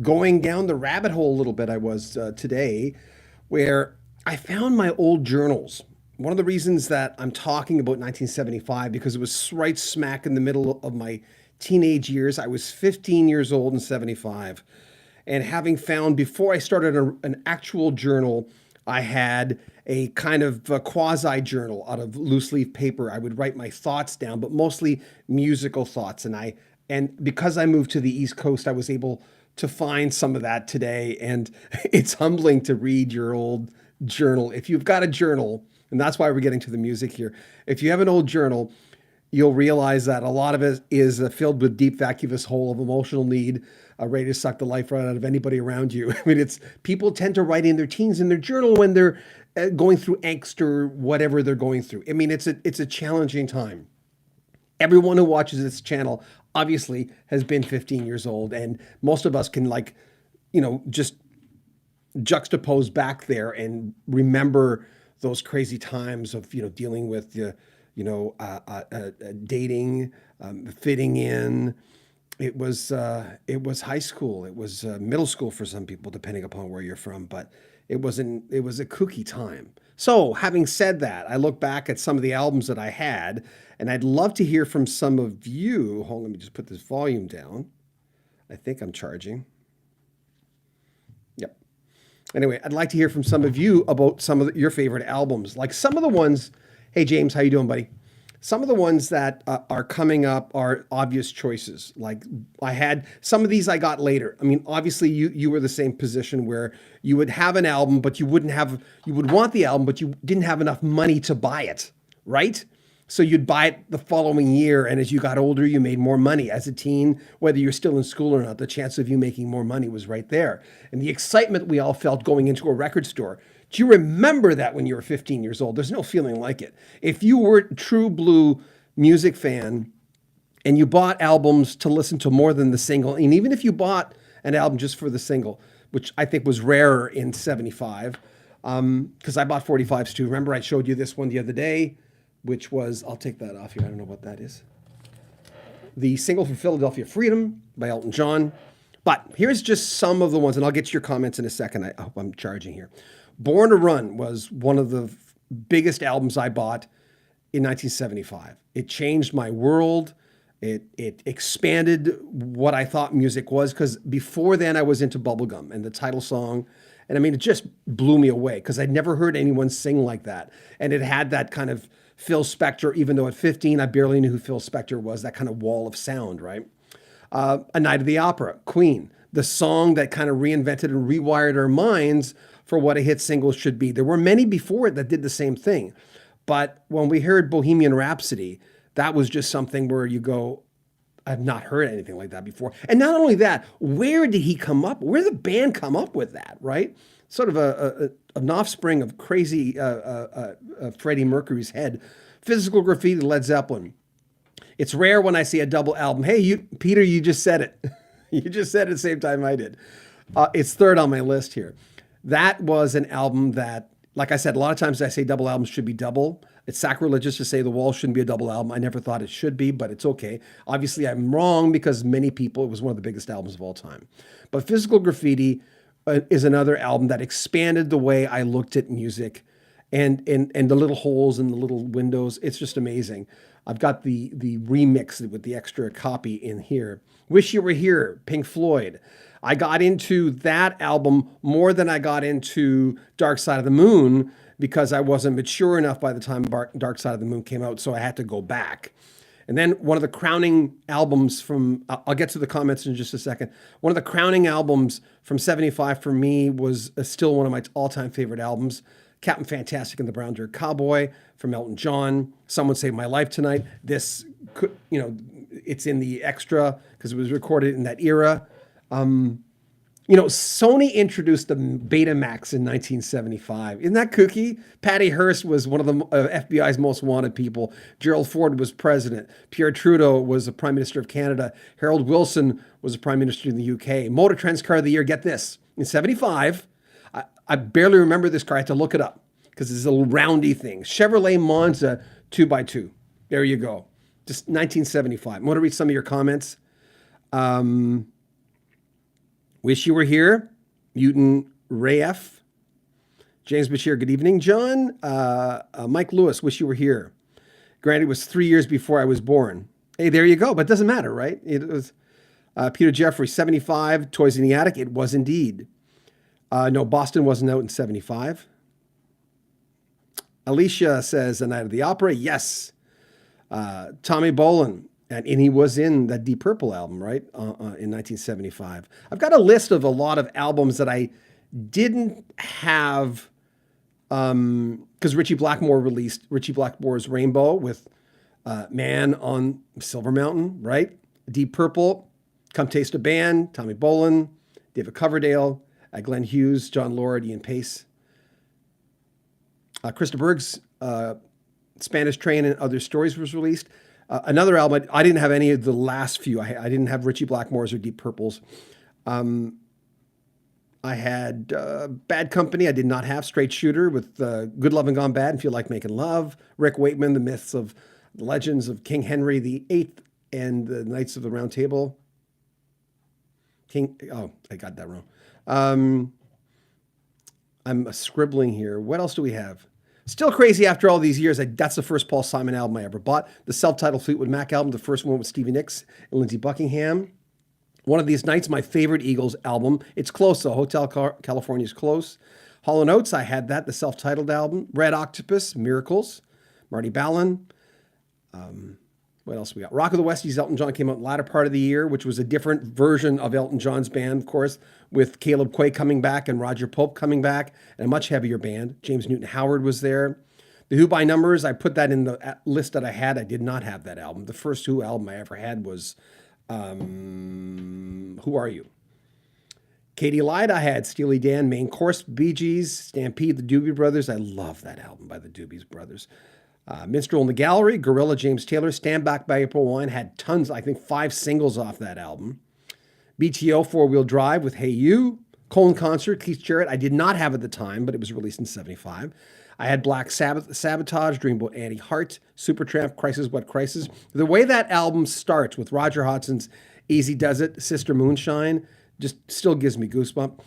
going down the rabbit hole a little bit, I was today, where I found my old journals. One of the reasons that I'm talking about 1975 because it was right smack in the middle of my teenage years. I was 15 years old in 75. And having found before I started an actual journal, I had a kind of a quasi journal out of loose leaf paper. I would write my thoughts down, but mostly musical thoughts. And because I moved to the East Coast, I was able to find some of that today. And it's humbling to read your old journal. If you've got a journal, and that's why we're getting to the music here. If you have an old journal, you'll realize that a lot of it is filled with deep vacuous hole of emotional need, ready to suck the life right out of anybody around you. I mean, it's people tend to write in their teens in their journal when they're going through angst or whatever they're going through. I mean, it's a challenging time. Everyone who watches this channel obviously has been 15 years old, and most of us can just juxtapose back there and remember those crazy times of dealing with dating, fitting in. It was high school. It was middle school for some people, depending upon where you're from. But it was a kooky time. So, having said that, I look back at some of the albums that I had, and I'd love to hear from some of you. Hold on, let me just put this volume down. I think I'm charging. Yep. Anyway, I'd like to hear from some of you about some of your favorite albums. Like some of the ones. Hey James, how you doing, buddy? Some of the ones that are coming up are obvious choices. Like I had some of these I got later. I mean, obviously you were the same position where you would have an album, but you would want the album, but you didn't have enough money to buy it, right? So you'd buy it the following year, and as you got older, you made more money. As a teen, whether you're still in school or not, the chance of you making more money was right there. And the excitement we all felt going into a record store. Do you remember that when you were 15 years old? There's no feeling like it. If you were a true blue music fan and you bought albums to listen to more than the single, and even if you bought an album just for the single, which I think was rarer in 75, because I bought 45s too. Remember I showed you this one the other day, which was, I'll take that off here. I don't know what that is. The single from Philadelphia Freedom by Elton John. But here's just some of the ones, and I'll get to your comments in a second. I hope I'm charging here. Born to Run was one of the biggest albums I bought in 1975. It changed my world. It expanded what I thought music was, because before then I was into bubblegum and the title song. And I mean, it just blew me away because I'd never heard anyone sing like that. And it had that kind of Phil Spector, even though at 15 I barely knew who Phil Spector was, that kind of wall of sound, right? A Night of the Opera, Queen, the song that kind of reinvented and rewired our minds for what a hit single should be. There were many before it that did the same thing. But when we heard Bohemian Rhapsody, that was just something where you go, I've not heard anything like that before. And not only that, where did he come up? Where did the band come up with that, right? Sort of an offspring of crazy Freddie Mercury's head. Physical Graffiti, Led Zeppelin. It's rare when I see a double album. Hey, Peter, you just said it. You just said it at the same time I did. It's third on my list here. That was an album that, like I said, a lot of times I say double albums should be double. It's sacrilegious to say The Wall shouldn't be a double album. I never thought it should be, but it's okay. Obviously, I'm wrong because many people, it was one of the biggest albums of all time. But Physical Graffiti is another album that expanded the way I looked at music and the little holes in the little windows. It's just amazing. I've got the remix with the extra copy in here. Wish You Were Here, Pink Floyd. I got into that album more than I got into Dark Side of the Moon because I wasn't mature enough by the time Dark Side of the Moon came out, so I had to go back. And then one of the crowning albums from, I'll get to the comments in just a second. One of the crowning albums from 75 for me was still one of my all-time favorite albums, Captain Fantastic and the Brown Dirt Cowboy from Elton John. Someone Saved My Life Tonight. This, it's in the extra because it was recorded in that era. Sony introduced the Betamax in 1975. Isn't that kooky? Patty Hearst was one of the FBI's most wanted people. Gerald Ford was president. Pierre Trudeau was the Prime Minister of Canada. Harold Wilson was the Prime Minister in the UK. Motor Trend's Car of the Year, get this, in 75, I barely remember this car. I had to look it up because it's a little roundy thing. Chevrolet Monza 2x2. There you go. Just 1975. I want to read some of your comments. Wish You Were Here, Mutant Rayf. James Bashir, good evening, John. Mike Lewis, Wish You Were Here. Granted, it was 3 years before I was born. Hey, there you go. But it doesn't matter, right? It was Peter Jeffrey, 75, Toys in the Attic. It was indeed. No, Boston wasn't out in 75. Alicia says The Night of the Opera. Yes. Tommy Bolin. And he was in that Deep Purple album, right? In 1975. I've got a list of a lot of albums that I didn't have because Richie Blackmore released Richie Blackmore's Rainbow with Man on Silver Mountain, right? Deep Purple, Come Taste a Band, Tommy Bolin, David Coverdale, Glenn Hughes, John Lord, Ian Pace. Krista Berg's Spanish Train and Other Stories was released. Another album, I didn't have any of the last few. I didn't have Richie Blackmore's or Deep Purple's. I had Bad Company. I did not have Straight Shooter with Good Love and Gone Bad and Feel Like Making Love. Rick Wakeman, The Myths of the Legends of King Henry VIII and the Knights of the Round Table. I got that wrong. I'm scribbling here. What else do we have? Still Crazy After All These Years. That's the first Paul Simon album I ever bought. The self-titled Fleetwood Mac album, the first one with Stevie Nicks and Lindsey Buckingham. One of These Nights, my favorite Eagles album. It's close, though. Hotel California's close. Hall & Oates, I had that, the self-titled album. Red Octopus, Miracles. Marty Ballin. What else we got? Rock of the Westies, Elton John came out in the latter part of the year, which was a different version of Elton John's band, of course, with Caleb Quaye coming back and Roger Pope coming back, and a much heavier band. James Newton Howard was there. The Who by Numbers, I put that in the list that I had. I did not have that album. The first Who album I ever had was Who Are You? Katie Lied, I had Steely Dan, Main Course, Bee Gees, Stampede, the Doobie Brothers. I love that album by the Doobie Brothers. Minstrel in the Gallery, Gorilla, James Taylor, Stand Back by April Wine, had tons, I think 5 singles off that album. BTO, Four Wheel Drive with Hey You, Colin Concert, Keith Jarrett, I did not have at the time, but it was released in 75. I had Black Sabbath, Sabotage, Dreamboat Annie Hart, Supertramp, Crisis What Crisis. The way that album starts with Roger Hodgson's Easy Does It, Sister Moonshine, just still gives me goosebumps.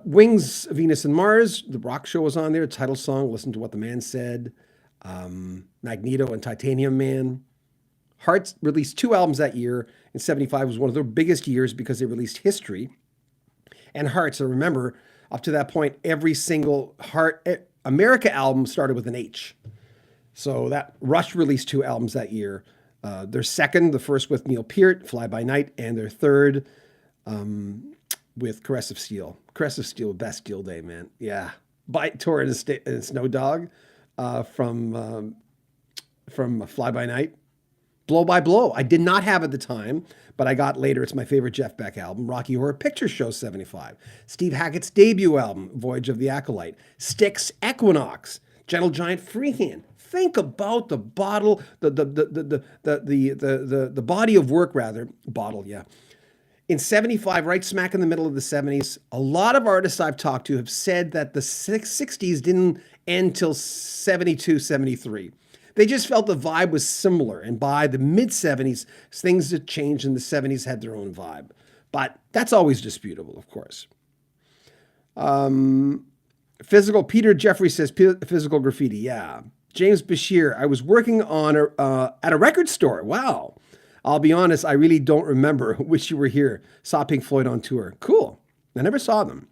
Wings, Venus and Mars, The Rock Show was on there, title song, Listen to What the Man Said, Magneto and Titanium Man. Hearts released 2 albums that year. In 75 was one of their biggest years because they released History and Hearts. And remember, up to that point, every single America album started with an H. So that Rush released 2 albums that year. Their second, the first with Neil Peart, Fly By Night, and their third with Caress of Steel. Caress of Steel, best Steel Day, man. Yeah. Bite Tour and Snow Dog from Fly By Night. Blow by Blow. I did not have at the time, but I got later. It's my favorite Jeff Beck album. Rocky Horror Picture Show 75. Steve Hackett's debut album, Voyage of the Acolyte. Styx, Equinox. Gentle Giant, Freehand. Think about the bottle, the body of work rather. Bottle, yeah. In 75, right smack in the middle of the 70s, a lot of artists I've talked to have said that the 60s didn't end till 72, 73. They just felt the vibe was similar. And by the mid-70s, things had changed and the 70s had their own vibe. But that's always disputable, of course. Physical, Peter Jeffrey says, Physical Graffiti, yeah. James Bashir, I was working on at a record store. Wow. I'll be honest, I really don't remember. Wish You Were Here. Saw Pink Floyd on tour. Cool. I never saw them.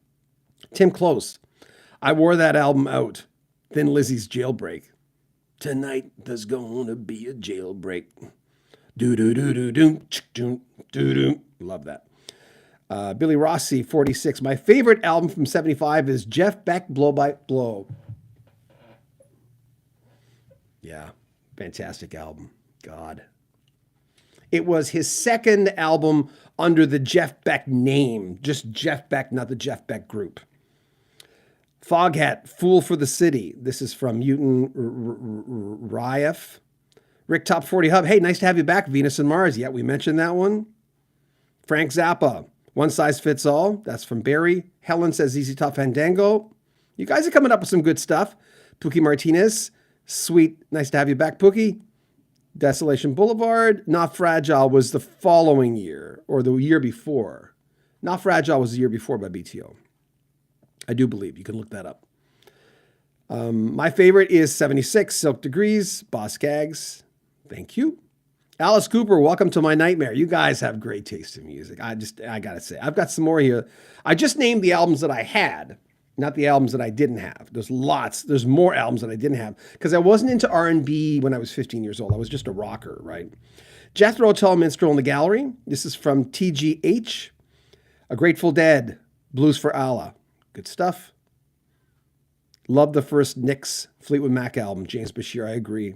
Tim Close, I wore that album out. Thin Lizzy's Jailbreak. Tonight there's gonna be a jailbreak. Do-do-do-do-do-do-do-do. Love that. Billy Rossi, 46. My favorite album from 75 is Jeff Beck, Blow by Blow. Yeah, fantastic album. God. It was his second album under the Jeff Beck name. Just Jeff Beck, not the Jeff Beck Group. Foghat, Fool for the City. This is from Mutant Rayf. Rick Top 40 Hub. Hey, nice to have you back. Venus and Mars. Yeah, we mentioned that one. Frank Zappa. One Size Fits All. That's from Barry. Helen says ZZ Top Fandango. You guys are coming up with some good stuff. Pookie Martinez. Sweet. Nice to have you back, Pookie. Desolation Boulevard. Not Fragile was the following year or the year before. Not Fragile was the year before by BTO. I do believe. You can look that up. My favorite is 76, Silk Degrees, Boss Gags. Thank you. Alice Cooper, welcome to my nightmare. You guys have great taste in music. I got to say, I've got some more here. I just named the albums that I had, not the albums that I didn't have. There's lots. There's more albums that I didn't have because I wasn't into R&B when I was 15 years old. I was just a rocker, right? Jethro Tull, Minstrel in the Gallery. This is from TGH. A Grateful Dead, Blues for Allah. Good stuff. Love the first Knicks Fleetwood Mac album. James Bashir, I agree.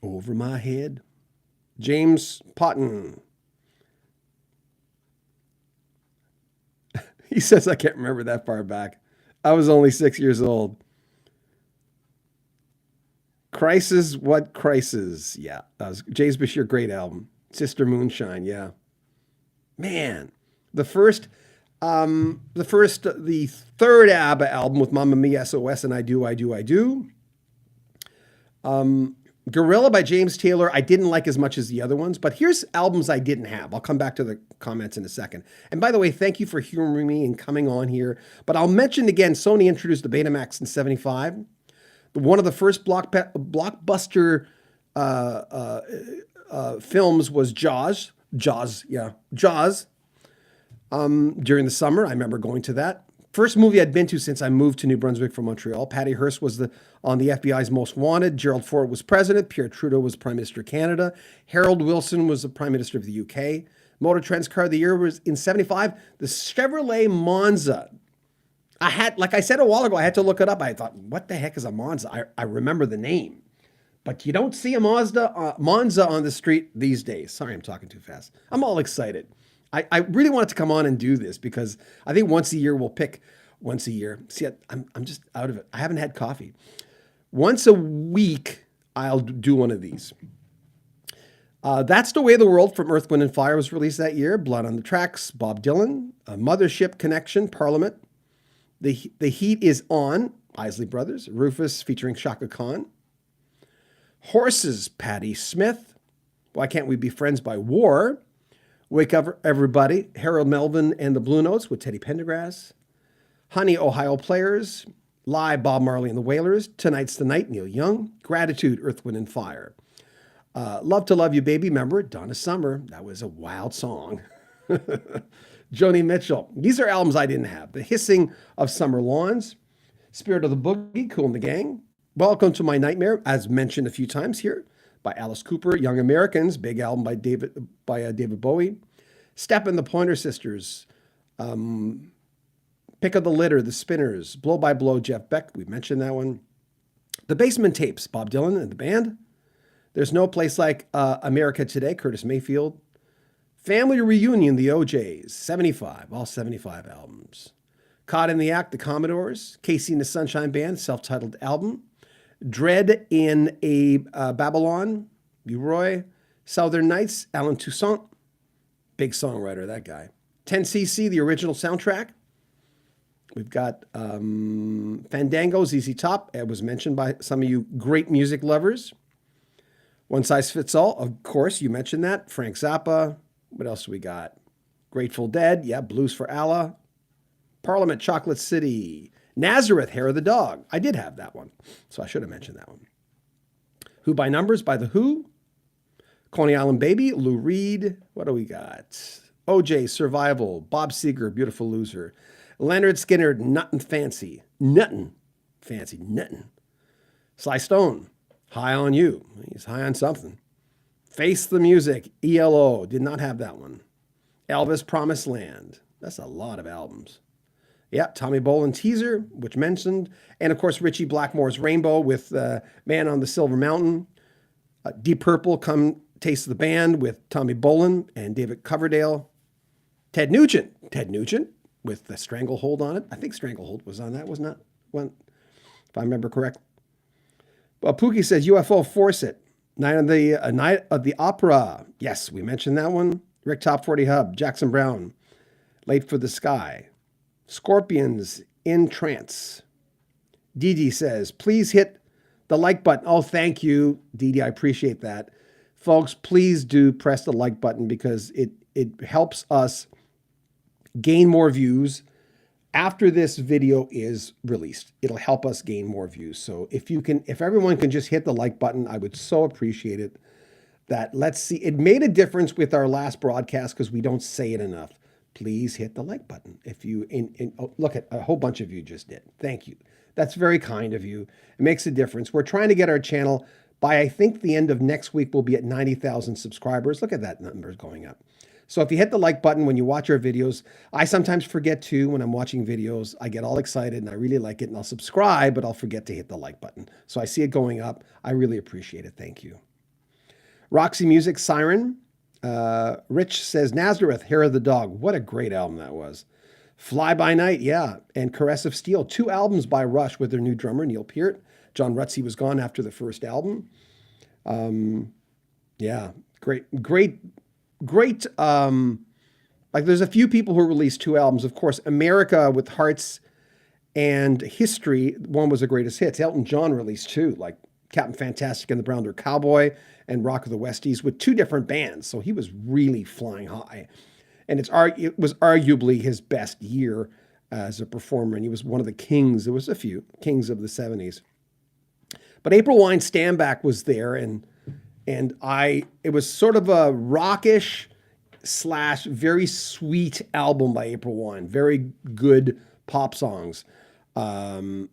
Over My Head. James Potton. He says, I can't remember that far back. I was only 6 years old. Crisis, What Crisis? Yeah, that was James Bashir, great album. Sister Moonshine, yeah. Man, the third ABBA album with Mamma Mia, SOS, and I Do. Gorilla by James Taylor, I didn't like as much as the other ones, but here's albums I didn't have. I'll come back to the comments in a second. And by the way, thank you for humoring me and coming on here. But I'll mention again, Sony introduced the Betamax in 75. One of the first blockbuster films was Jaws. Jaws. During the summer, I remember going to that. First movie I'd been to since I moved to New Brunswick from Montreal. Patty Hearst was on the FBI's Most Wanted. Gerald Ford was president. Pierre Trudeau was Prime Minister of Canada. Harold Wilson was the Prime Minister of the UK. Motor Trend's car of the year was in 75, the Chevrolet Monza. Like I said a while ago, I had to look it up. I thought, what the heck is a Monza? I remember the name. But you don't see a Monza on the street these days. Sorry, I'm talking too fast. I'm all excited. I really wanted to come on and do this because I think once a year we'll pick once a year. See, I'm just out of it. I haven't had coffee. Once a week, I'll do one of these. That's the Way of the World from Earth, Wind & Fire was released that year. Blood on the Tracks, Bob Dylan. Mothership Connection, Parliament. The Heat is On, Isley Brothers. Rufus featuring Shaka Khan. Horses, Patti Smith. Why Can't We Be Friends by War. Wake Up Everybody, Harold Melvin and the Blue Notes with Teddy Pendergrass. Honey, Ohio Players. Lie, Bob Marley and the Wailers. Tonight's the Night, Neil Young. Gratitude, Earth, Wind & Fire. Love to Love You, Baby, remember it? Donna Summer. That was a wild song. Joni Mitchell. These are albums I didn't have. The Hissing of Summer Lawns. Spirit of the Boogie, Kool and the Gang. Welcome to My Nightmare, as mentioned a few times here, by Alice Cooper. Young Americans, big album by David Bowie. Step and the Pointer Sisters. Pick of the Litter, The Spinners. Blow by Blow, Jeff Beck. We mentioned that one. The Basement Tapes, Bob Dylan and the band. There's No Place Like America Today, Curtis Mayfield. Family Reunion, The OJs. 75, all 75 albums. Caught in the Act, The Commodores. Casey and the Sunshine Band, self-titled album. Dread in a Babylon, Leroy. Southern Nights, Alan Toussaint. Big songwriter, that guy. 10cc, the original soundtrack. We've got Fandango, ZZ Top. It was mentioned by some of you great music lovers. One Size Fits All, of course, you mentioned that. Frank Zappa. What else do we got? Grateful Dead, yeah, Blues for Allah. Parliament, Chocolate City. Nazareth, Hair of the Dog. I did have that one, so I should have mentioned that one. Who by Numbers by The Who. Coney Island Baby, Lou Reed. What do we got? OJ, Survival. Bob Seger, Beautiful Loser. Leonard Skinner, Nuttin' Fancy. Nuttin' Fancy, Nuttin'. Sly Stone, High on You. He's high on something. Face the Music, ELO. Did not have that one. Elvis, Promised Land. That's a lot of albums. Yeah, Tommy Bolin, Teaser, which mentioned. And of course, Richie Blackmore's Rainbow with Man on the Silver Mountain. Deep Purple, Come Taste the Band with Tommy Bolin and David Coverdale. Ted Nugent with the Stranglehold on it. I think Stranglehold was on that, wasn't it? One, if I remember correct. Well, Pookie says UFO Force It. Night of the Opera. Yes, we mentioned that one. Rick Top 40 Hub. Jackson Brown. Late for the Sky. Scorpions in Trance. Dee says, please hit the like button. Oh, thank you, Dee. I appreciate that. Folks, please do press the like button because it helps us gain more views after this video is released. It'll help us gain more views. So if everyone can just hit the like button, I would so appreciate it. Let's see, it made a difference with our last broadcast because we don't say it enough. Please hit the like button. Look at a whole bunch of you just did. Thank you. That's very kind of you. It makes a difference. We're trying to get our channel by, I think, the end of next week, we'll be at 90,000 subscribers. Look at that number going up. So if you hit the like button when you watch our videos, I sometimes forget to when I'm watching videos. I get all excited and I really like it and I'll subscribe, but I'll forget to hit the like button. So I see it going up. I really appreciate it. Thank you. Roxy Music Siren. Rich says, Nazareth, Hair of the Dog. What a great album that was. Fly By Night, yeah. And Caress of Steel. 2 albums by Rush with their new drummer, Neil Peart. John Rutsey was gone after the first album. Yeah, great. Like there's a few people who released 2 albums. Of course, America with Hearts and History, one was the greatest hits. Elton John released 2, like Captain Fantastic and the Brown Deer Cowboy and Rock of the Westies with 2 different bands. So he was really flying high. And it was arguably his best year as a performer. And he was one of the kings. There was a few kings of the 70s. But April Wine's Stand Back was there, and it was sort of a rockish / very sweet album by April Wine. Very good pop songs. Wouldn't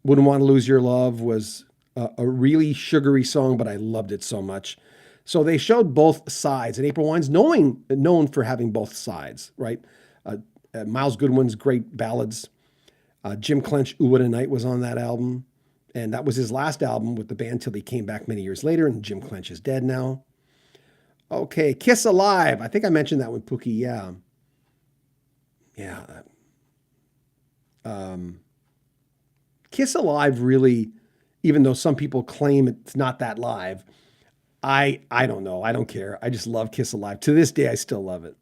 Want to Lose Your Love was a really sugary song, but I loved it so much. So they showed both sides, and April Wine's known for having both sides, right? Miles Goodwin's great ballads. Jim Clench, Ooh What a Night was on that album. And that was his last album with the band till he came back many years later, and Jim Clench is dead now. Okay, Kiss Alive. I think I mentioned that one, Pookie. Yeah. Yeah. Kiss Alive really, even though some people claim it's not that live, I don't know. I don't care. I just love Kiss Alive. To this day, I still love it.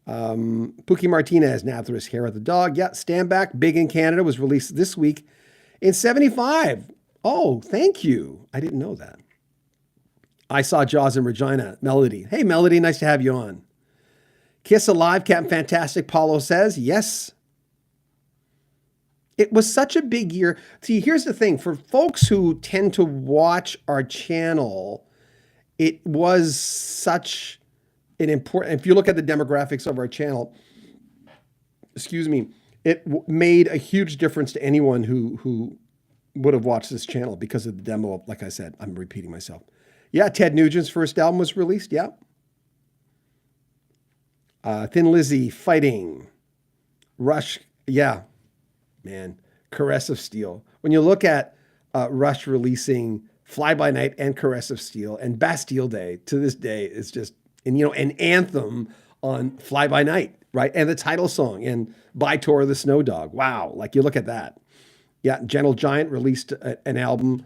Pookie Martinez, Nazareth, Hair of the Dog. Yeah, Stand Back, big in Canada, was released this week. In 75. Oh, thank you. I didn't know that. I Saw Jaws in Regina. Melody. Hey, Melody, nice to have you on. Kiss Alive, Captain Fantastic, Paulo says. Yes. It was such a big year. See, here's the thing. For folks who tend to watch our channel, it was such an important, if you look at the demographics of our channel, excuse me, it made a huge difference to anyone who would have watched this channel because of the demo. Like I said, I'm repeating myself. Yeah, Ted Nugent's first album was released. Yeah. Thin Lizzy, Fighting. Rush. Yeah, man. Caress of Steel. When you look at Rush releasing Fly By Night and Caress of Steel and Bastille Day, to this day, it's just, and an anthem on Fly By Night. Right. And the title song and By Tor the Snow Dog. Wow. Like you look at that. Yeah. Gentle Giant released an album.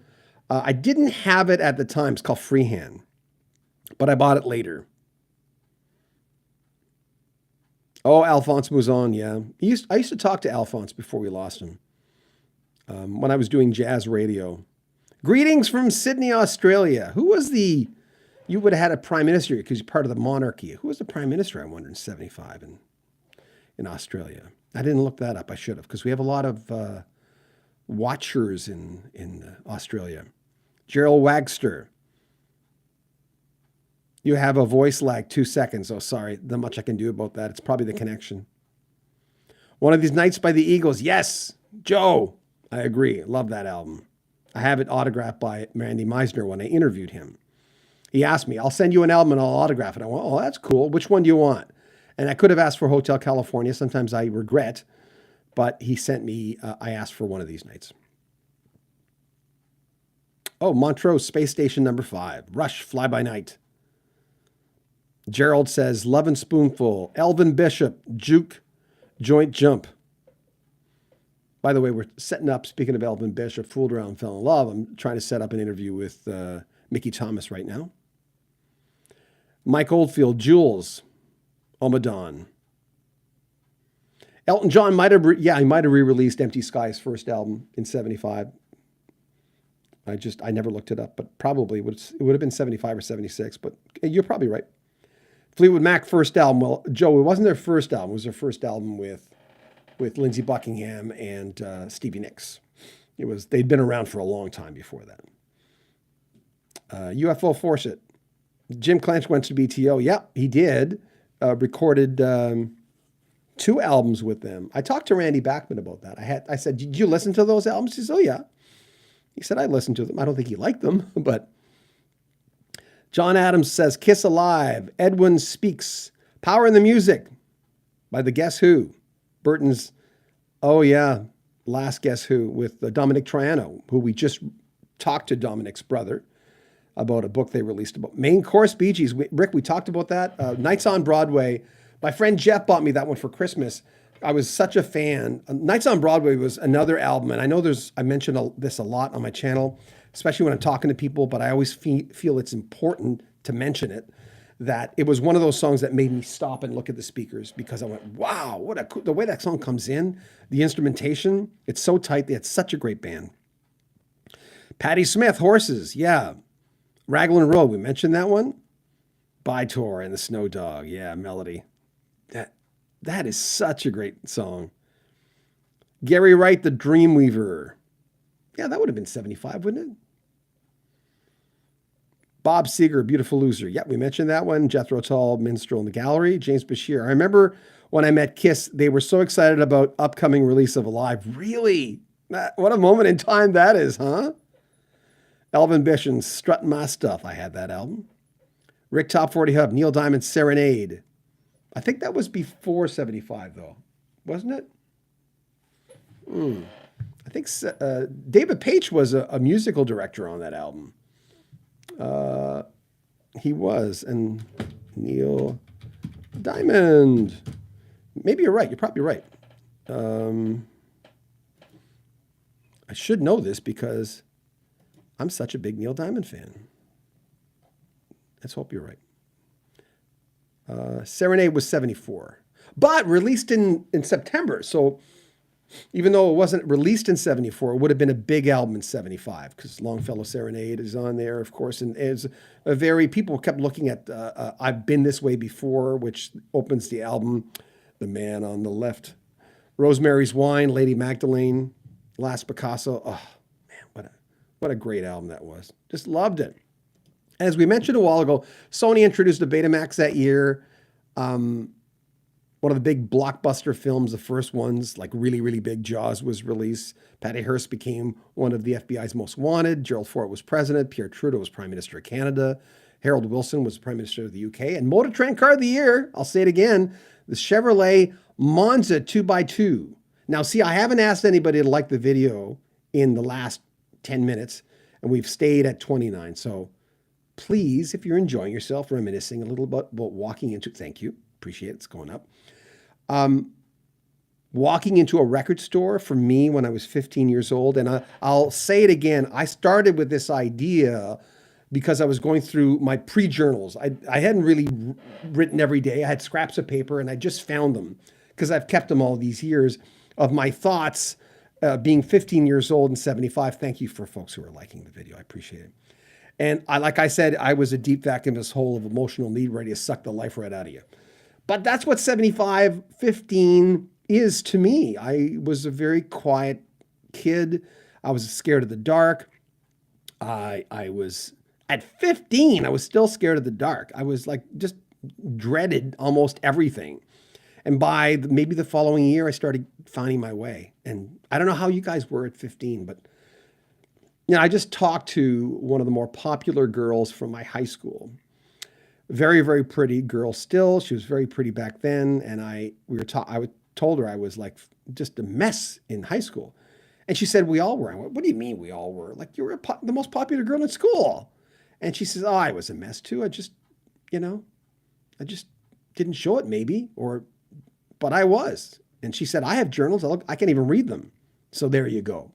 I didn't have it at the time. It's called Freehand, but I bought it later. Oh, Alphonse Mouzon. Yeah. I used to talk to Alphonse before we lost him when I was doing jazz radio. Greetings from Sydney, Australia. Who was you would have had a prime minister because you're part of the monarchy. Who was the prime minister, I wonder, in 75 in Australia? I didn't look that up. I should have, because we have a lot of watchers in Australia. Gerald Wagster. You have a voice lag, 2 seconds. Oh, sorry. Not much I can do about that. It's probably the connection. One of These Nights by the Eagles. Yes. Joe. I agree. Love that album. I have it autographed by Randy Meisner when I interviewed him. He asked me, I'll send you an album and I'll autograph it. I went, oh, that's cool. Which one do you want? And I could have asked for Hotel California. Sometimes I regret, but he sent me, I asked for One of These Nights. Oh, Montrose, Space Station number 5. Rush, Fly By Night. Gerald says, Love and Spoonful. Elvin Bishop, Juke, Joint Jump. By the way, we're setting up, speaking of Elvin Bishop, Fooled Around, Fell in Love. I'm trying to set up an interview with Mickey Thomas right now. Mike Oldfield, Jules, Omadon. Elton John might have re-released Empty Sky's first album in 75. I never looked it up, but probably it would have been 75 or 76, but you're probably right. Fleetwood Mac first album. Well, Joe, it wasn't their first album. It was their first album with Lindsey Buckingham and Stevie Nicks. They'd been around for a long time before that. UFO Force It. Jim Clanch went to BTO. Yep, he did. Recorded 2 albums with them. I talked to Randy Bachman about that. I said, did you listen to those albums? He said, oh yeah. He said, I listened to them. I don't think he liked them, but John Adams says, Kiss Alive, Edwin Speaks, Power in the Music by the Guess Who. Burton's, oh yeah, last Guess Who with Dominic Triano, who we just talked to Dominic's brother about a book they released about. Main Course, Bee Gees. Rick, we talked about that. Nights on Broadway. My friend Jeff bought me that one for Christmas. I was such a fan. Nights on Broadway was another album, and I know I mentioned this a lot on my channel, especially when I'm talking to people, but I always feel it's important to mention it, that it was one of those songs that made me stop and look at the speakers, because I went, wow, the way that song comes in, the instrumentation, it's so tight. They had such a great band. Patti Smith, Horses, yeah. Raglan Road, we mentioned that one. By-Tor and the Snow Dog, yeah, Melody. That is such a great song. Gary Wright, The Dreamweaver. Yeah, that would have been 75, wouldn't it? Bob Seger, Beautiful Loser. Yeah, we mentioned that one. Jethro Tull, Minstrel in the Gallery. James Bashir. I remember when I met Kiss, they were so excited about upcoming release of Alive. Really? What a moment in time that is, huh? Elvin Bishop's Strutting My Stuff. I had that album. Rick Top 40 Hub, Neil Diamond's Serenade. I think that was before 75, though. Wasn't it? I think David Paich was a musical director on that album. He was. And Neil Diamond. Maybe you're right. You're probably right. I should know this because I'm such a big Neil Diamond fan. Let's hope you're right. Serenade was 74, but released in September. So even though it wasn't released in 74, it would have been a big album in 75, because Longfellow Serenade is on there, of course. And it's people kept looking at I've Been This Way Before, which opens the album. The Man on the Left. Rosemary's Wine, Lady Magdalene, Last Picasso. Oh, man, what a great album that was. Just loved it. As we mentioned a while ago, Sony introduced the Betamax that year. One of the big blockbuster films, the first ones, like really, really big, Jaws was released. Patty Hearst became one of the FBI's most wanted. Gerald Ford was president. Pierre Trudeau was Prime Minister of Canada. Harold Wilson was Prime Minister of the UK. And Motor Trend Car of the Year, I'll say it again, the Chevrolet Monza 2x2. Now, see, I haven't asked anybody to like the video in the last 10 minutes, and we've stayed at 29. So please, if you're enjoying yourself, reminiscing a little about walking into, thank you, appreciate it, it's going up. Walking into a record store for me when I was 15 years old, and I'll say it again, I started with this idea because I was going through my pre-journals. I hadn't really written every day. I had scraps of paper, and I just found them because I've kept them all these years of my thoughts being 15 years old and 75. Thank you for folks who are liking the video. I appreciate it. And like I said, I was a deep vacuumous hole of emotional need ready to suck the life right out of you. But that's what 75, 15 is to me. I was a very quiet kid. I was scared of the dark. I was, at 15, I was still scared of the dark. I was like, just dreaded almost everything. And by maybe the following year, I started finding my way. And I don't know how you guys were at 15, but I just talked to one of the more popular girls from my high school. Very, very pretty girl still. She was very pretty back then. And I told her I was like just a mess in high school. And she said, we all were. I went, what do you mean we all were? Like, you were the most popular girl in school. And she says, oh, I was a mess too. I just didn't show it maybe, but I was. And she said, I have journals. I can't even read them. So there you go.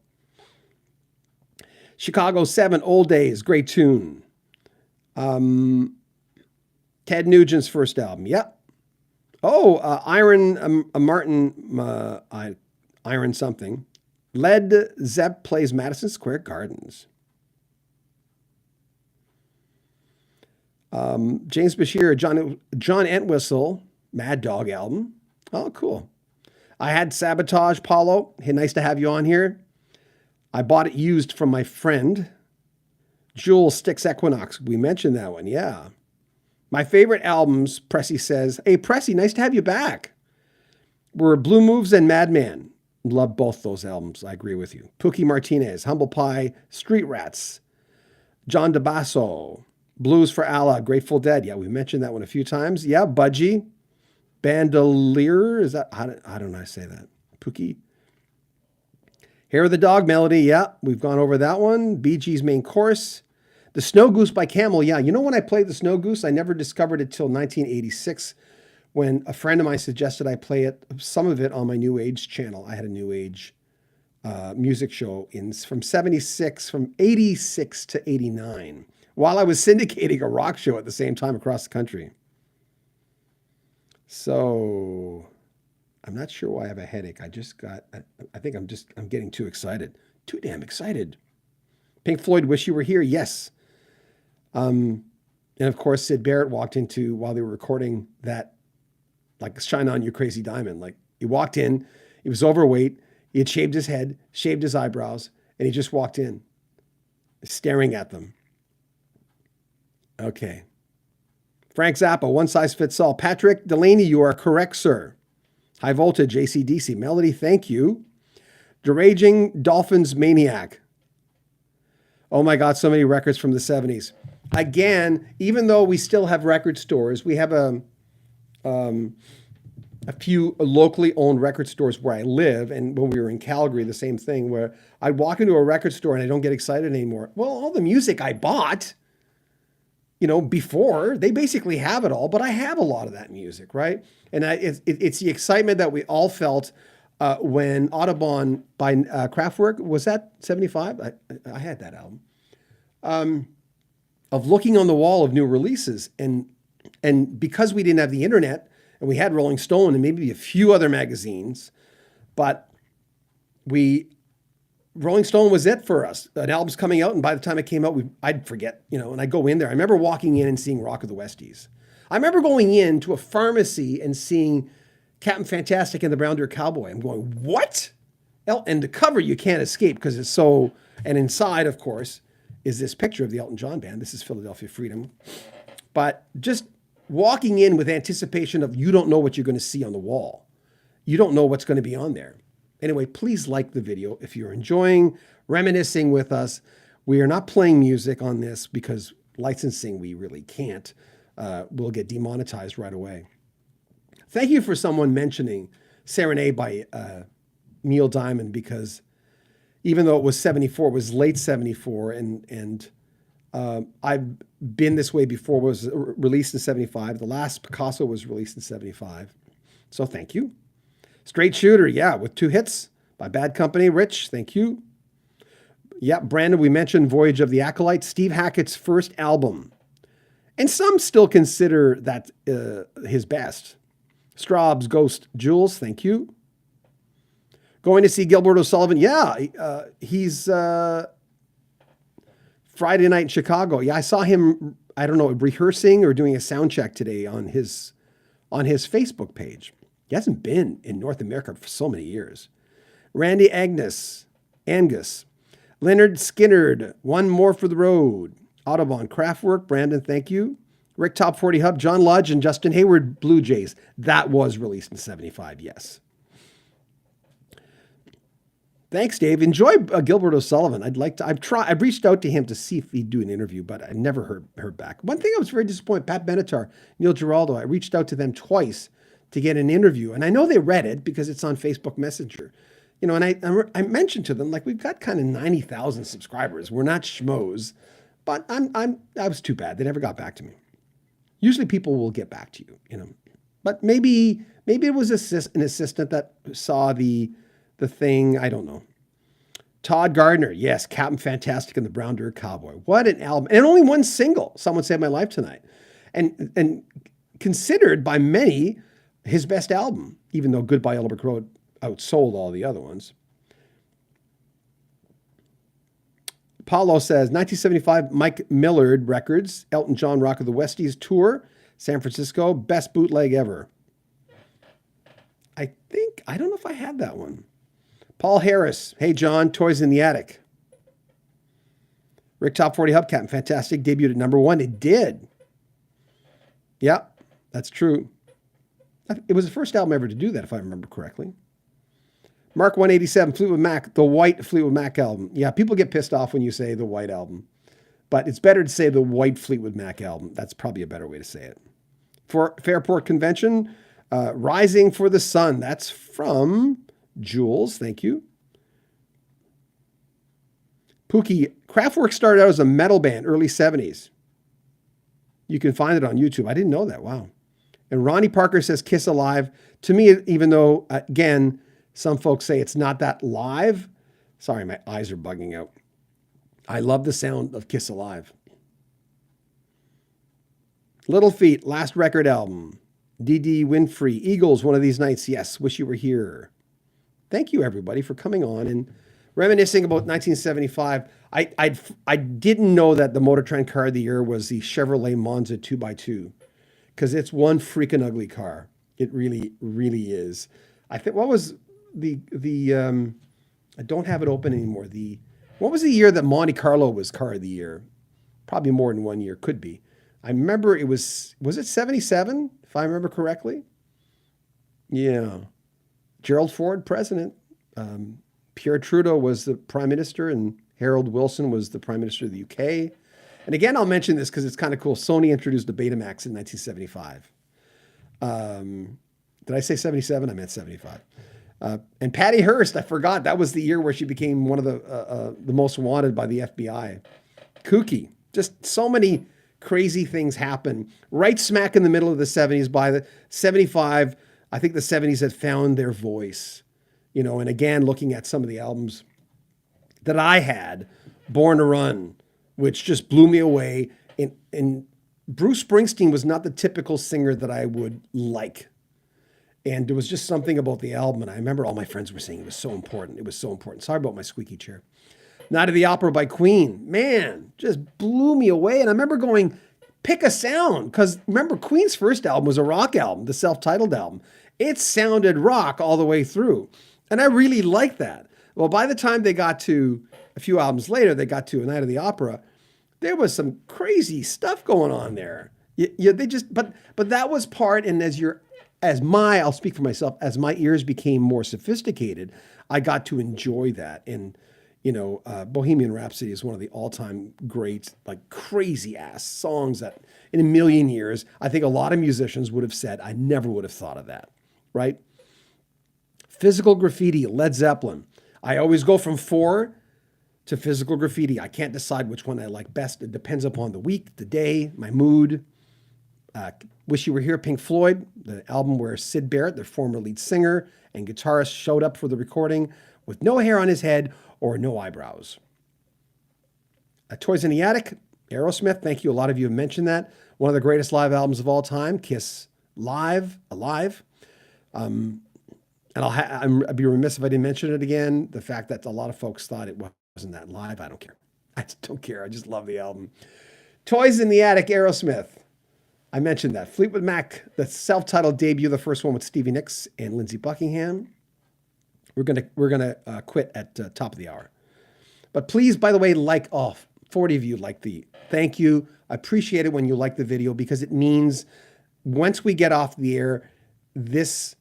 Chicago 7, Old Days, great tune. Ted Nugent's first album, yep. Oh, Iron Martin, Iron something. Led Zepp plays Madison Square Gardens. James Bashir, John Entwistle, Mad Dog album. Oh, cool. I had Sabotage, Paulo. Hey, nice to have you on here. I bought it used from my friend. Jewel Styx Equinox. We mentioned that one. Yeah. My favorite albums, Pressy says. Hey, Pressy, nice to have you back. Were Blue Moves and Madman. Love both those albums. I agree with you. Pookie Martinez, Humble Pie, Street Rats, John DeBasso, Blues for Allah, Grateful Dead. Yeah, we mentioned that one a few times. Yeah, Budgie, Bandolier. Is that, I don't know how to say that. Pookie. Hair of the Dog Melody. Yeah, we've gone over that one. Bee Gees Main Course. The Snow Goose by Camel. Yeah, you know when I played the Snow Goose, I never discovered it till 1986 when a friend of mine suggested I play it, some of it on my New Age channel. I had a New Age music show from 86 to 89, while I was syndicating a rock show at the same time across the country. So I'm not sure why I have a headache. I think I'm getting too excited. Too damn excited. Pink Floyd, Wish You Were Here. Yes. And of course, Sid Barrett walked into, while they were recording that, like, Shine On You Crazy Diamond. Like, he walked in, he was overweight, he had shaved his head, shaved his eyebrows, and he just walked in, staring at them. Okay. Frank Zappa, One Size Fits All. Patrick Delaney, you are correct, sir. High Voltage, AC/DC. Melody, thank you. Deraging Dolphins Maniac. Oh my God, so many records from the 70s. Again, even though we still have record stores, we have a few locally owned record stores where I live. And when we were in Calgary, the same thing, where I walk into a record store and I don't get excited anymore. Well, all the music I bought, before, they basically have it all, but I have a lot of that music, right? And it's the excitement that we all felt when Audubon by Kraftwerk, was that 75? I had that album. Of looking on the wall of new releases. And because we didn't have the internet, and we had Rolling Stone and maybe a few other magazines, but Rolling Stone was it for us. An album's coming out, and by the time it came out, I'd forget, and I'd go in there. I remember walking in and seeing Rock of the Westies. I remember going into a pharmacy and seeing Captain Fantastic and the Brown Deer Cowboy. I'm going, what? And the cover you can't escape because it's so, and inside, of course, is this picture of the Elton John Band. This is Philadelphia Freedom. But just walking in with anticipation of, you don't know what you're going to see on the wall. You don't know what's going to be on there. Anyway, please like the video if you're enjoying reminiscing with us. We are not playing music on this because licensing, we really can't. We'll get demonetized right away. Thank you for someone mentioning Serenade by Neil Diamond, because even though it was 74, it was late 74, and I've been this way before. It was released in 75. The last Picasso was released in 75. So thank you. Straight Shooter, yeah, with 2 hits by Bad Company. Rich, thank you. Yeah, Brandon, we mentioned Voyage of the Acolyte, Steve Hackett's first album. And some still consider that his best. Straub's Ghost Jules, thank you. Going to see Gilbert O'Sullivan. Yeah, he's Friday night in Chicago. Yeah, I saw him, I don't know, rehearsing or doing a sound check today on his Facebook page. He hasn't been in North America for so many years. Randy Angus, Leonard Skinnerd, One More for the Road. Audubon, Kraftwerk, Brandon, thank you. Rick Top 40 Hub, John Lodge, and Justin Hayward, Blue Jays. That was released in 75, yes. Thanks, Dave. Enjoy Gilbert O'Sullivan. I've reached out to him to see if he'd do an interview, but I never heard back. One thing I was very disappointed, Pat Benatar, Neil Giraldo, I reached out to them twice to get an interview. And I know they read it because it's on Facebook Messenger. And I mentioned to them, like, we've got kind of 90,000 subscribers. We're not schmoes, but I was too bad. They never got back to me. Usually people will get back to you, But maybe it was an assistant that saw the thing. I don't know. Todd Gardner, yes, Captain Fantastic and the Brown Deer Cowboy. What an album. And only one single, Someone Saved My Life Tonight. And considered by many his best album, even though Goodbye Yellow Brick Road outsold all the other ones. Paulo says 1975 Mike Millard Records, Elton John Rock of the Westies tour, San Francisco, best bootleg ever. I don't know if I had that one. Paul Harris, hey John, Toys in the Attic. Rick Top 40 Hubcap, fantastic, debuted at #1. It did. Yeah, that's true. It was the first album ever to do that, if I remember correctly. Mark 187, Fleetwood Mac, the white Fleetwood Mac album. Yeah, people get pissed off when you say the white album, but it's better to say the white Fleetwood Mac album. That's probably a better way to say it. For Fairport Convention, Rising for the Sun. That's from Jules. Thank you. Pookie, Kraftwerk started out as a metal band, early 70s. You can find it on YouTube. I didn't know that. Wow. And Ronnie Parker says Kiss Alive. To me, even though, again, some folks say it's not that live. Sorry, my eyes are bugging out. I love the sound of Kiss Alive. Little Feat, last record album. D.D. Winfrey, Eagles, One of These Nights. Yes, wish you were here. Thank you, everybody, for coming on and reminiscing about 1975. I didn't know that the Motor Trend car of the year was the Chevrolet Monza 2x2, because it's one freaking ugly car. It really, really is. I think, what was the I don't have it open anymore. What was the year that Monte Carlo was car of the year? Probably more than 1 year, could be. I remember it was it 77, if I remember correctly? Yeah. Gerald Ford, president. Pierre Trudeau was the prime minister, and Harold Wilson was the prime minister of the UK. And again, I'll mention this because it's kind of cool. Sony introduced the Betamax in 1975. Did I say 77? I meant 75. And Patty Hearst, I forgot. That was the year where she became one of the most wanted by the FBI. Kooky. Just so many crazy things happen. Right smack in the middle of the 70s. By the 75, I think the 70s had found their voice. You know, and again, looking at some of the albums that I had, Born to Run, which just blew me away. And Bruce Springsteen was not the typical singer that I would like. And there was just something about the album. And I remember all my friends were saying it was so important. It was so important. Sorry about my squeaky chair. Night of the Opera by Queen. Man, just blew me away. And I remember going, pick a sound. Because remember, Queen's first album was a rock album, the self-titled album. It sounded rock all the way through. And I really liked that. Well, by the time they got to, a few albums later, they got to A Night of the Opera, there was some crazy stuff going on there. But that was part, and I'll speak for myself, as my ears became more sophisticated, I got to enjoy that. And, you know, Bohemian Rhapsody is one of the all-time great, like crazy ass songs that in a million years, I think a lot of musicians would have said, I never would have thought of that, right? Physical Graffiti, Led Zeppelin. I always go from 4 to Physical Graffiti. I can't decide which one I like best. It depends upon the week, the day, my mood. Wish You Were Here, Pink Floyd, the album where Syd Barrett, their former lead singer and guitarist, showed up for the recording with no hair on his head or no eyebrows. Toys in the Attic, Aerosmith. Thank you. A lot of you have mentioned that. One of the greatest live albums of all time, Kiss Live, Alive. And I'd be remiss if I didn't mention it again. The fact that a lot of folks thought it wasn't that live. I don't care. I just don't care. I just love the album. Toys in the Attic, Aerosmith. I mentioned that. Fleetwood Mac, the self-titled debut, the first one with Stevie Nicks and Lindsey Buckingham. We're gonna quit at top of the hour. But please, by the way, 40 of you like thank you. I appreciate it when you like the video, because it means once we get off the air, this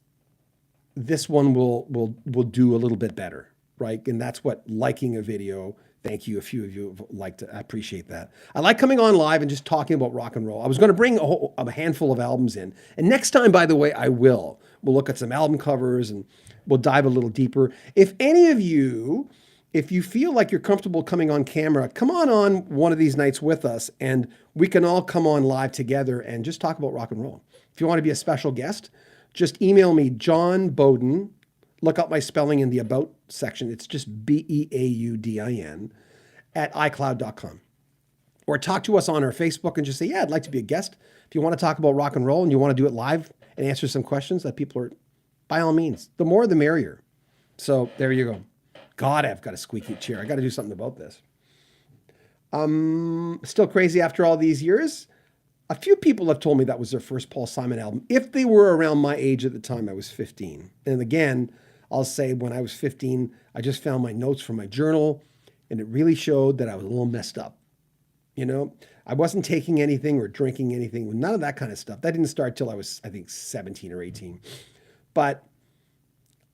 one will do a little bit better, right? And that's what liking a video. Thank you. A few of you have liked it. I appreciate that. I like coming on live and just talking about rock and roll. I was going to bring a handful of albums in. And next time, by the way, I will. We'll look at some album covers and we'll dive a little deeper. If any of you, if you feel like you're comfortable coming on camera, come on one of these nights with us, and we can all come on live together and just talk about rock and roll. If you want to be a special guest, just email me, John Bowden. Look up my spelling in the About section. It's just Beaudin at iCloud.com. Or talk to us on our Facebook and just say, yeah, I'd like to be a guest. If you want to talk about rock and roll and you want to do it live and answer some questions that people are, by all means, the more the merrier. So there you go. God, I've got a squeaky chair. I got to do something about this. Still crazy after all these years. A few people have told me that was their first Paul Simon album, if they were around my age at the time. I was 15. And again, I'll say when I was 15, I just found my notes from my journal, and it really showed that I was a little messed up. You know, I wasn't taking anything or drinking anything, none of that kind of stuff. That didn't start till I was, I think, 17 or 18. But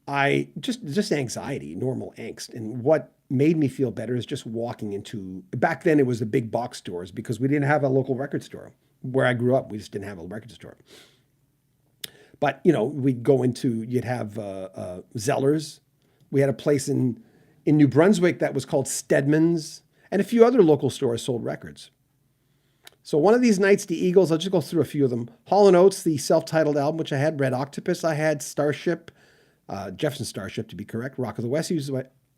I just anxiety, normal angst. And what made me feel better is just walking into, back then it was the big box stores because we didn't have a local record store. Where I grew up, we just didn't have a record store. But, you know, we'd go into, you'd have Zeller's. We had a place in New Brunswick that was called Stedman's, and a few other local stores sold records. So one of these nights, the Eagles, I'll just go through a few of them. Hall & Oates, the self-titled album, which I had. Red Octopus, I had. Starship, Jefferson Starship to be correct. Rock of the West, used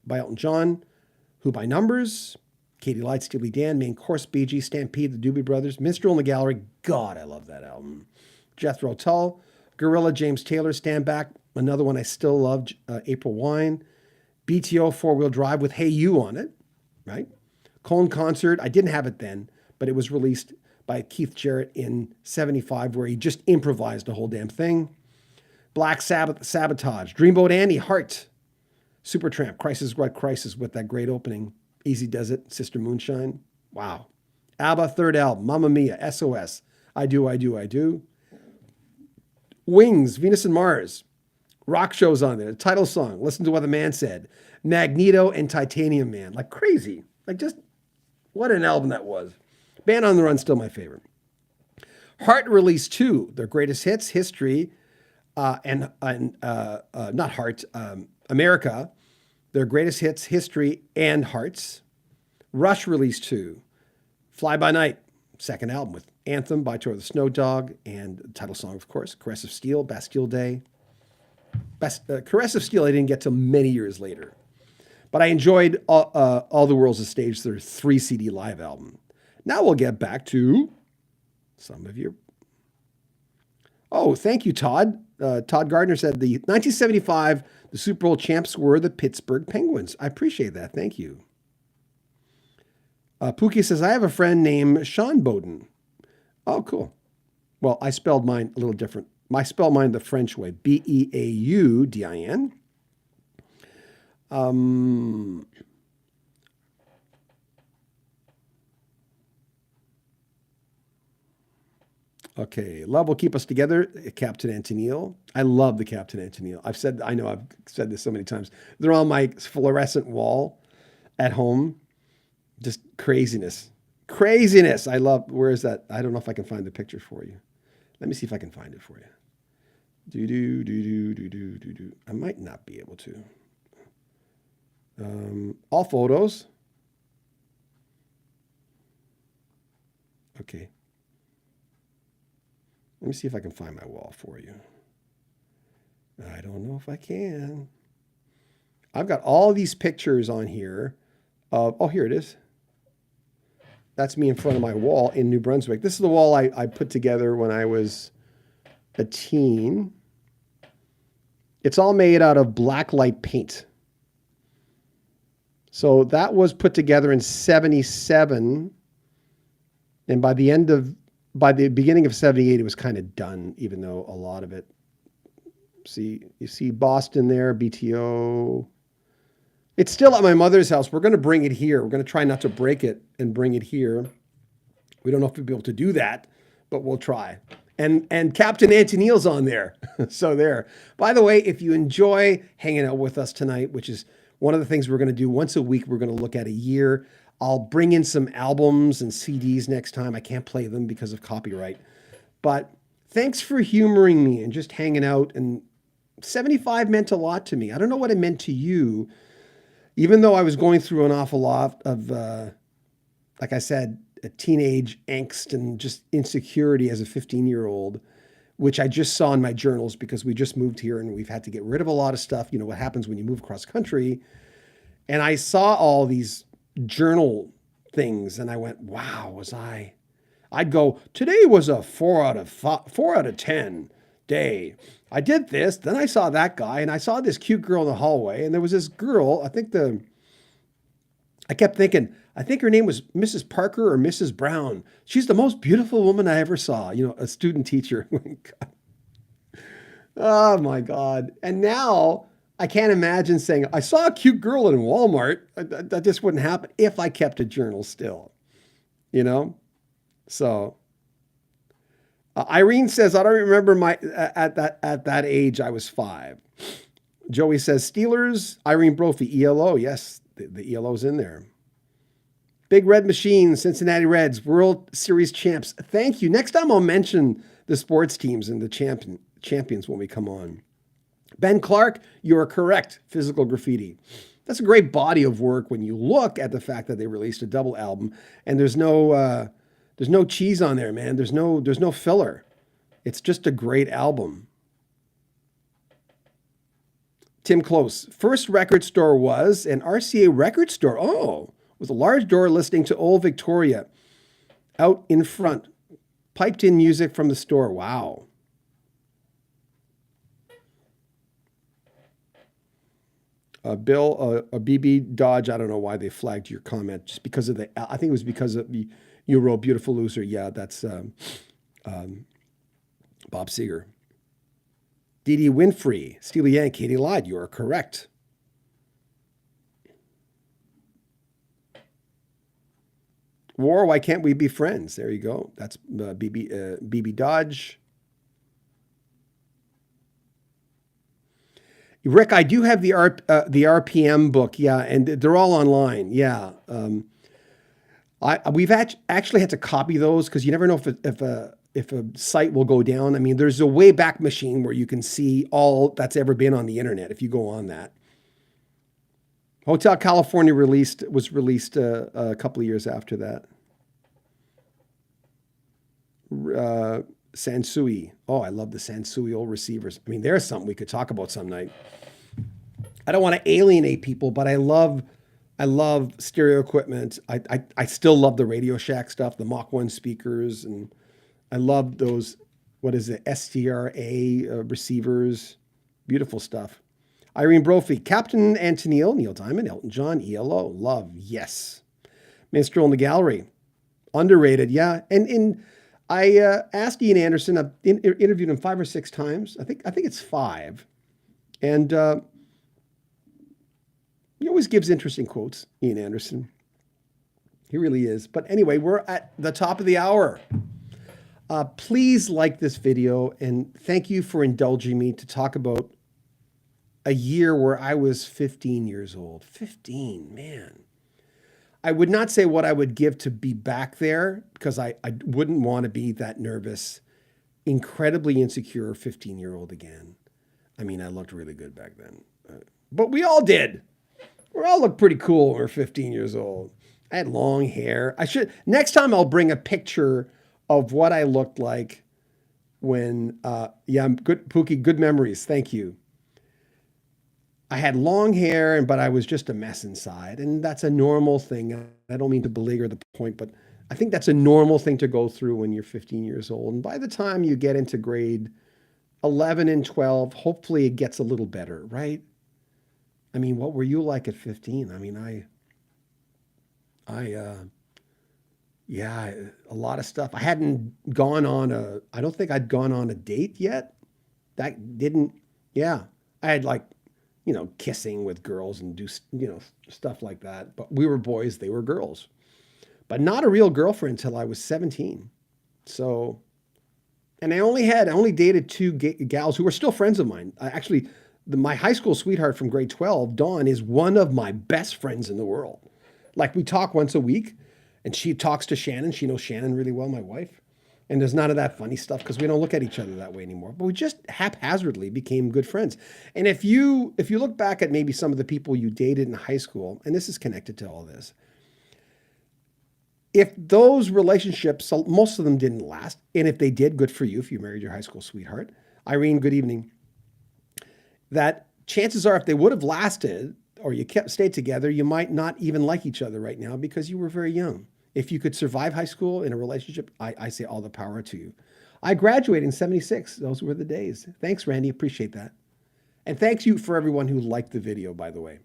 by Elton John. Who by Numbers. Katie Light, Steely Dan, Main Course, Bee Gees, Stampede, the Doobie Brothers. Minstrel in the Gallery. God, I love that album. Jethro Tull. Gorilla, James Taylor, Stand Back. Another one I still love, April Wine. BTO, Four Wheel Drive with Hey You on it, right? Cone Concert, I didn't have it then, but it was released by Keith Jarrett in 75, where he just improvised the whole damn thing. Black Sabbath, Sabotage. Dreamboat Annie, Heart. Supertramp, Crisis What Crisis with that great opening. Easy Does It, Sister Moonshine. Wow. ABBA, third album. Mamma Mia, SOS. I Do, I Do, I Do. Wings, Venus and Mars. Rock shows on there. The title song, Listen to What the Man Said. Magneto and Titanium Man. Like crazy. Like just, what an album that was. Band on the Run, still my favorite. Heart released 2, their greatest hits, History, not Heart, America, their greatest hits, History and Hearts. Rush released 2, Fly By Night, second album with Anthem by Tour of the Snow Dog, and the title song, of course, Caress of Steel, Bastille Day. Caress of Steel I didn't get till many years later. But I enjoyed All the World's a Stage, their 3 CD live album. Now we'll get back to some of your... Oh, thank you, Todd. Todd Gardner said the 1975, the Super Bowl champs were the Pittsburgh Penguins. I appreciate that. Thank you. Pookie says, I have a friend named Sean Bowden. Oh, cool. Well, I spelled mine a little different. I spelled mine the French way, Beaudin. Okay, love will keep us together, Captain Antonio. I love the Captain Antonio. I've said this so many times. They're on my fluorescent wall at home. Just craziness. Craziness. I love, where is that? I don't know if I can find the picture for you. Let me see if I can find it for you. I might not be able to. All photos. Okay. Let me see if I can find my wall for you. I don't know if I can. I've got all these pictures on here. Oh, here it is. That's me in front of my wall in New Brunswick. This is the wall I put together when I was a teen. It's all made out of black light paint. So that was put together in 77. And by the beginning of 78, it was kind of done, even though a lot of it. See, you see Boston there, BTO. It's still at my mother's house. We're going to bring it here. We're going to try not to break it and bring it here. We don't know if we'll be able to do that, but we'll try. And Captain Antonio's on there. So there. By the way, if you enjoy hanging out with us tonight, which is one of the things we're going to do once a week, we're going to look at a year. I'll bring in some albums and CDs next time. I can't play them because of copyright. But thanks for humoring me and just hanging out. And 75 meant a lot to me. I don't know what it meant to you, even though I was going through an awful lot of, like I said, a teenage angst and just insecurity as a 15-year-old, which I just saw in my journals because we just moved here and we've had to get rid of a lot of stuff. You know what happens when you move across country. And I saw all these journal things and I went, wow, I'd go, today was a 4 out of 10 day. I did this, then I saw that guy and I saw this cute girl in the hallway and there was this girl, I kept thinking, I think her name was Mrs. Parker or Mrs. Brown. She's the most beautiful woman I ever saw. You know, a student teacher. Oh my God. And now I can't imagine saying, I saw a cute girl in Walmart. That just wouldn't happen if I kept a journal still, you know? So Irene says, I don't remember at that age, I was 5. Joey says, Steelers, Irene Brophy, ELO. Yes, the ELO's in there. Big Red Machine, Cincinnati Reds, World Series champs. Thank you. Next time I'll mention the sports teams and the champions when we come on. Ben Clark, you are correct. Physical Graffiti. That's a great body of work when you look at the fact that they released a double album and there's no cheese on there, man. There's no filler. It's just a great album. Tim Close, first record store was an RCA record store. Oh, with a large door listening to Old Victoria out in front. Piped in music from the store. Wow. Bill, a BB Dodge, I don't know why they flagged your comment. Just because of I think it was because of you wrote Beautiful Loser. Yeah, that's Bob Seger. Dee Dee Winfrey, Steely Yank, Katie Lied, you are correct. War, why can't we be friends? There you go. That's BB Dodge. Rick, I do have the RPM book, yeah, and they're all online, yeah. We've actually had to copy those because you never know if a site will go down. I mean, there's a Wayback Machine where you can see all that's ever been on the internet if you go on that. Hotel California was released a couple of years after that. Sansui. Oh, I love the Sansui old receivers. I mean, there's something we could talk about some night. I don't want to alienate people, but I love stereo equipment. I still love the Radio Shack stuff, the Mach 1 speakers, and I love those, what is it, STRA receivers. Beautiful stuff. Irene Brophy, Captain Antonio, Neil Diamond, Elton John, ELO, love, yes. Minstrel in the Gallery, underrated, yeah. And I asked Ian Anderson, I've interviewed him 5 or 6 times. I think it's 5. And he always gives interesting quotes, Ian Anderson. He really is. But anyway, we're at the top of the hour. Please like this video, and thank you for indulging me to talk about a year where I was 15 years old. 15, man. I would not say what I would give to be back there because I wouldn't want to be that nervous, incredibly insecure 15-year-old again. I mean, I looked really good back then. But we all did. We all looked pretty cool when we were 15 years old. I had long hair. Next time I'll bring a picture of what I looked like when, good, Pookie, good memories. Thank you. I had long hair, but I was just a mess inside. And that's a normal thing. I don't mean to belabor the point, but I think that's a normal thing to go through when you're 15 years old. And by the time you get into grade 11 and 12, hopefully it gets a little better, right? I mean, what were you like at 15? I mean, yeah, a lot of stuff. I don't think I'd gone on a date yet. I had kissing with girls and do, stuff like that. But we were boys, they were girls. But not a real girlfriend until I was 17. So, and I only dated 2 gals who were still friends of mine. My high school sweetheart from grade 12, Dawn, is one of my best friends in the world. Like, we talk once a week, and she talks to Shannon. She knows Shannon really well, my wife. And there's none of that funny stuff because we don't look at each other that way anymore. But we just haphazardly became good friends. And if you look back at maybe some of the people you dated in high school, and this is connected to all this, if those relationships, most of them didn't last, and if they did, good for you if you married your high school sweetheart. Irene, good evening. That chances are if they would have lasted or you stayed together, you might not even like each other right now because you were very young. If you could survive high school in a relationship, I say all the power to you. I graduated in 76. Those were the days. Thanks, Randy. Appreciate that. And thanks you for everyone who liked the video, by the way.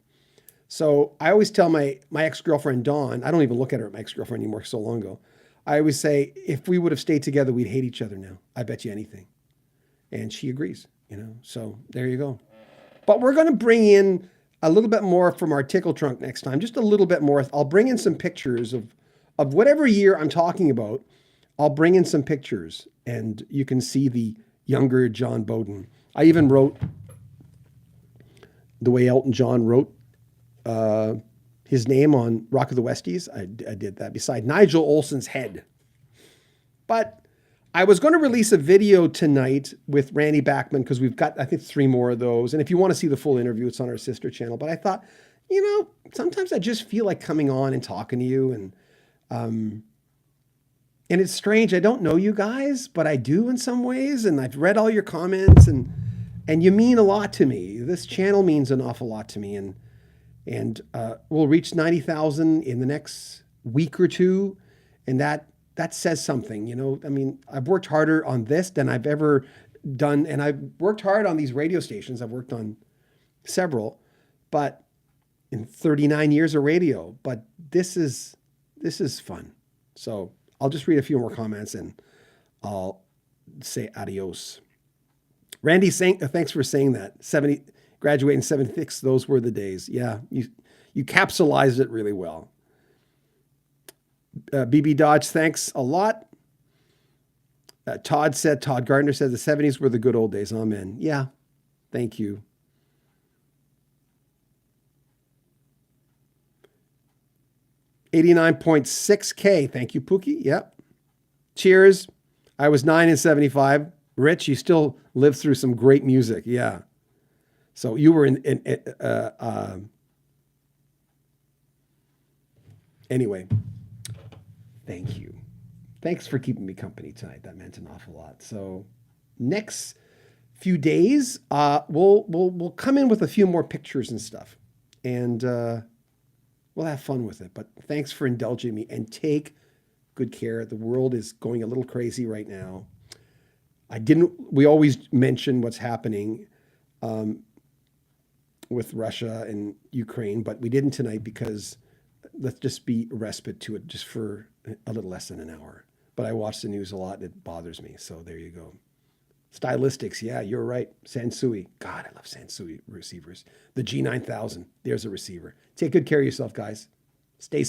So I always tell my ex-girlfriend Dawn, I don't even look at her my ex-girlfriend anymore, so long ago. I always say, if we would have stayed together, we'd hate each other now. I bet you anything. And she agrees, you know. So there you go. But we're going to bring in a little bit more from our tickle trunk next time, just a little bit more. I'll bring in some pictures of whatever year I'm talking about. I'll bring in some pictures and you can see the younger John Bowden. I even wrote the way Elton John wrote his name on Rock of the Westies. I did that beside Nigel Olson's head. But I was going to release a video tonight with Randy Bachman because we've got, I think, 3 more of those. And if you want to see the full interview, it's on our sister channel. But I thought, you know, sometimes I just feel like coming on and talking to you. And it's strange. I don't know you guys, but I do in some ways. And I've read all your comments and you mean a lot to me. This channel means an awful lot to me. And we'll reach 90,000 in the next week or two. And that says something, you know. I mean, I've worked harder on this than I've ever done. And I've worked hard on these radio stations. I've worked on several, but in 39 years of radio, but this is fun. So I'll just read a few more comments and I'll say adios. Randy, thanks for saying that. 70, graduating 76, those were the days. Yeah, you capsulized it really well. BB Dodge, thanks a lot. Todd Gardner said the 70s were the good old days. Amen. Yeah, thank you. $89.6K. Thank you, Pookie. Yep. Cheers. I was 9 in 75. Rich, you still lived through some great music. Yeah. So you were anyway, thank you. Thanks for keeping me company tonight. That meant an awful lot. So next few days, we'll come in with a few more pictures and stuff. And we'll have fun with it. But thanks for indulging me and take good care. The world is going a little crazy right now. We always mention what's happening with Russia and Ukraine, but we didn't tonight because let's just be a respite to it just for a little less than an hour. But I watch the news a lot and it bothers me. So there you go. Stylistics. Yeah, you're right. Sansui. God, I love Sansui receivers. The G9000. There's a receiver. Take good care of yourself, guys. Stay safe.